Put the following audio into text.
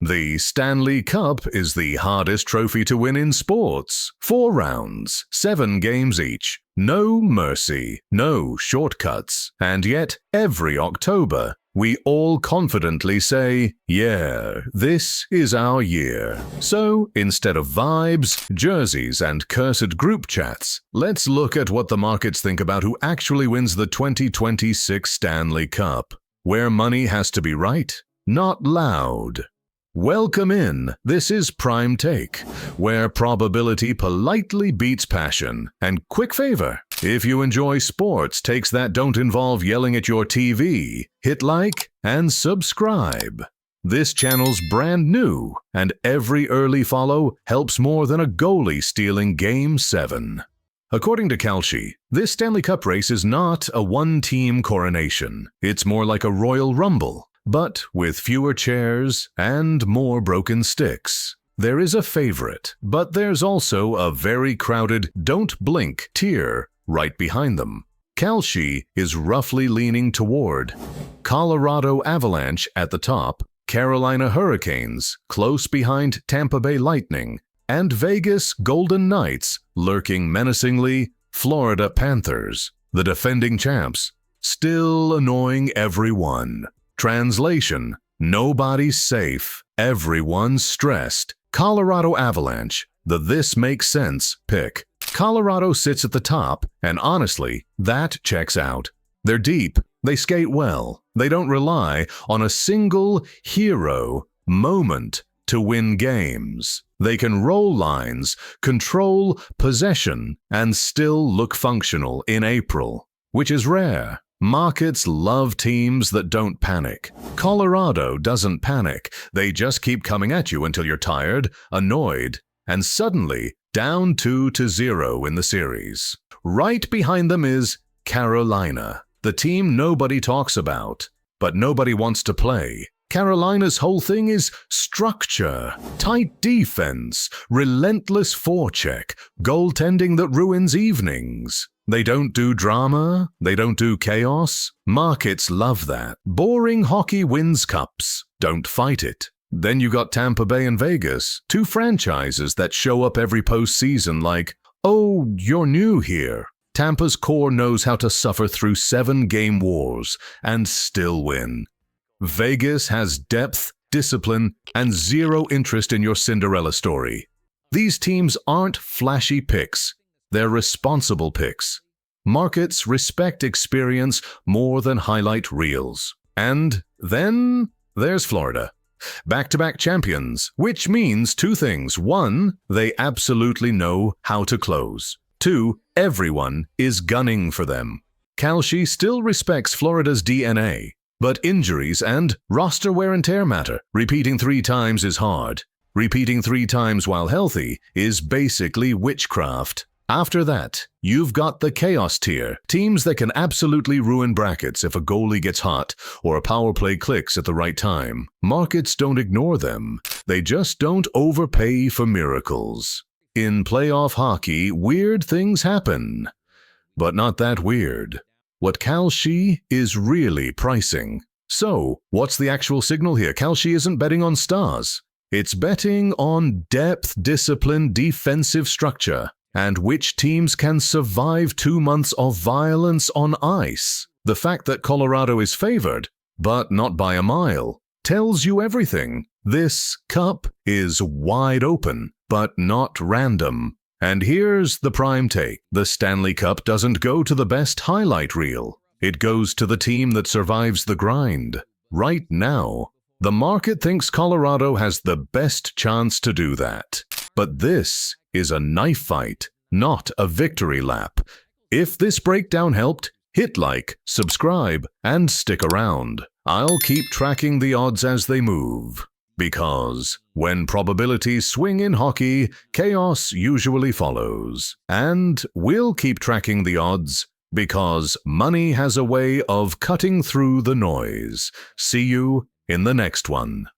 The Stanley Cup is the hardest trophy to win in sports. 4 rounds, 7 games each. No mercy, no shortcuts. And yet, every October, we all confidently say, yeah, this is our year. So, instead of vibes, jerseys, and cursed group chats, let's look at what the markets think about who actually wins the 2026 Stanley Cup, where money has to be right, not loud. Welcome in. This is PrimeTake, where probability politely beats passion. And quick favor, if you enjoy sports takes that don't involve yelling at your TV, hit like and subscribe. This channel's brand new, and every early follow helps more than a goalie stealing Game 7. According to Kalshi, this Stanley Cup race is not a one-team coronation. It's more like a Royal Rumble, but with fewer chairs and more broken sticks. There is a favorite, but there's also a very crowded don't blink tier right behind them. Kalshi is roughly leaning toward Colorado Avalanche at the top, Carolina Hurricanes close behind Tampa Bay Lightning, and Vegas Golden Knights lurking menacingly, Florida Panthers, the defending champs, still annoying everyone. Translation: nobody's safe, everyone's stressed. Colorado Avalanche, the this makes sense pick. Colorado sits at the top, and honestly, that checks out. They're deep, they skate well, they don't rely on a single hero moment to win games. They can roll lines, control possession, and still look functional in April, which is rare. Markets love teams that don't panic. Colorado doesn't panic. They just keep coming at you until you're tired, annoyed, and suddenly down 2-0 in the series. Right behind them is Carolina, the team nobody talks about, but nobody wants to play. Carolina's whole thing is structure, tight defense, relentless forecheck, goaltending that ruins evenings. They don't do drama, they don't do chaos. Markets love that. Boring hockey wins cups. Don't fight it. Then you got Tampa Bay and Vegas, 2 franchises that show up every postseason like, oh, you're new here. Tampa's core knows how to suffer through 7-game wars and still win. Vegas has depth, discipline, and zero interest in your Cinderella story. These teams aren't flashy picks. They're responsible picks. Markets respect experience more than highlight reels. And then there's Florida. Back-to-back champions, which means 2 things. 1, they absolutely know how to close. 2, everyone is gunning for them. Kalshi still respects Florida's DNA, but injuries and roster wear and tear matter. Repeating 3 times is hard. Repeating 3 times while healthy is basically witchcraft. After that, you've got the chaos tier, teams that can absolutely ruin brackets if a goalie gets hot or a power play clicks at the right time. Markets don't ignore them, they just don't overpay for miracles. In playoff hockey, weird things happen, but not that weird. What Kalshi is really pricing. So, what's the actual signal here? Kalshi isn't betting on stars. It's betting on depth, discipline, defensive structure, and which teams can survive 2 months of violence on ice. The fact that Colorado is favored, but not by a mile, tells you everything. This cup is wide open, but not random. And here's the prime take. The Stanley Cup doesn't go to the best highlight reel. It goes to the team that survives the grind. Right now, the market thinks Colorado has the best chance to do that. But this is a knife fight, not a victory lap. If this breakdown helped, hit like, subscribe, and stick around. I'll keep tracking the odds as they move. Because when probabilities swing in hockey, chaos usually follows. And we'll keep tracking the odds because money has a way of cutting through the noise. See you in the next one.